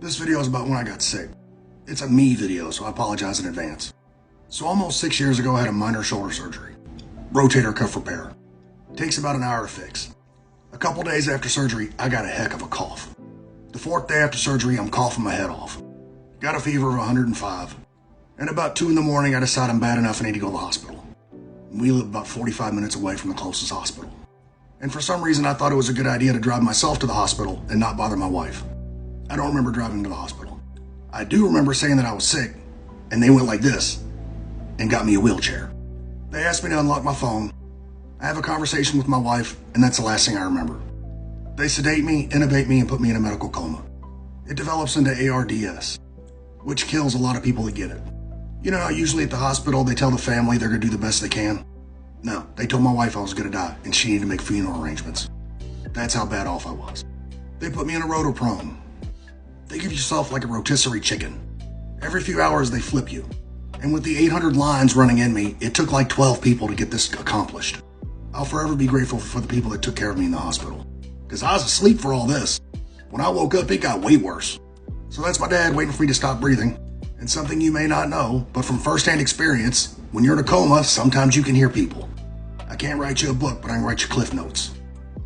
This video is about when I got sick. It's a me video, so I apologize in advance. So almost 6 years ago, I had a minor shoulder surgery. Rotator cuff repair. Takes about an hour to fix. A couple days after surgery, I got a heck of a cough. The 4th day after surgery, I'm coughing my head off. Got a fever of 105. And about 2 in the morning, I decide I'm bad enough I need to go to the hospital. We live about 45 minutes away from the closest hospital. And for some reason, I thought it was a good idea to drive myself to the hospital and not bother my wife. I don't remember driving to the hospital. I do remember saying that I was sick, and they went like this and got me a wheelchair. They asked me to unlock my phone. I have a conversation with my wife, and that's the last thing I remember. They sedate me, intubate me, and put me in a medical coma. It develops into ARDS, which kills a lot of people that get it. You know how usually at the hospital they tell the family they're gonna do the best they can? No, they told my wife I was gonna die, and she needed to make funeral arrangements. That's how bad off I was. They put me in a rotoprone. They give yourself like a rotisserie chicken. Every few hours they flip you. And with the 800 lines running in me, it took like 12 people to get this accomplished. I'll forever be grateful for the people that took care of me in the hospital. Because I was asleep for all this. When I woke up, it got way worse. So that's my dad waiting for me to stop breathing. And something you may not know, but from firsthand experience, when you're in a coma, sometimes you can hear people. I can't write you a book, but I can write you cliff notes.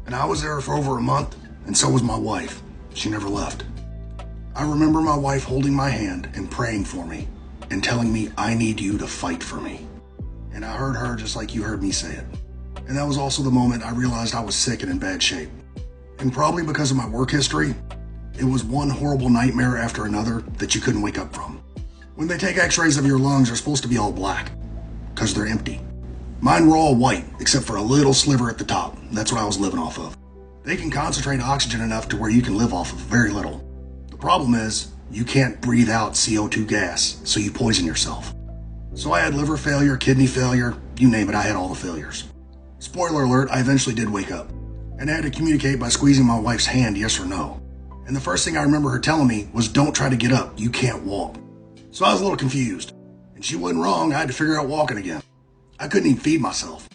And I was there for over a month, and so was my wife. She never left. I remember my wife holding my hand and praying for me and telling me, I need you to fight for me. And I heard her just like you heard me say it. And that was also the moment I realized I was sick and in bad shape. And probably because of my work history, it was one horrible nightmare after another that you couldn't wake up from. When they take x-rays of your lungs, they're supposed to be all black because they're empty. Mine were all white, except for a little sliver at the top. That's what I was living off of. They can concentrate oxygen enough to where you can live off of very little. The problem is, you can't breathe out CO2 gas, so you poison yourself. So I had liver failure, kidney failure, you name it, I had all the failures. Spoiler alert, I eventually did wake up. And I had to communicate by squeezing my wife's hand, yes or no. And the first thing I remember her telling me was, don't try to get up, you can't walk. So I was a little confused. And she wasn't wrong, I had to figure out walking again. I couldn't even feed myself.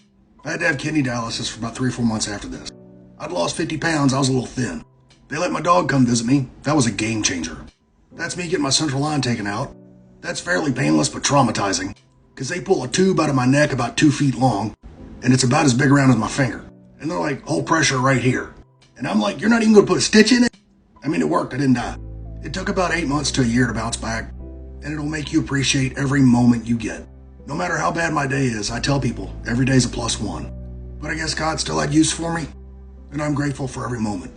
I had to have kidney dialysis for about 3 or 4 months after this. I'd lost 50 pounds, I was a little thin. They let my dog come visit me. That was a game changer. That's me getting my central line taken out. That's fairly painless but traumatizing, because they pull a tube out of my neck about 2 feet long, and it's about as big around as my finger. And they're like, hold pressure right here. And I'm like, you're not even gonna put a stitch in it? I mean, it worked, I didn't die. It took about 8 months to a year to bounce back, and it'll make you appreciate every moment you get. No matter how bad my day is, I tell people, every day's a +1. But I guess God still had use for me, and I'm grateful for every moment.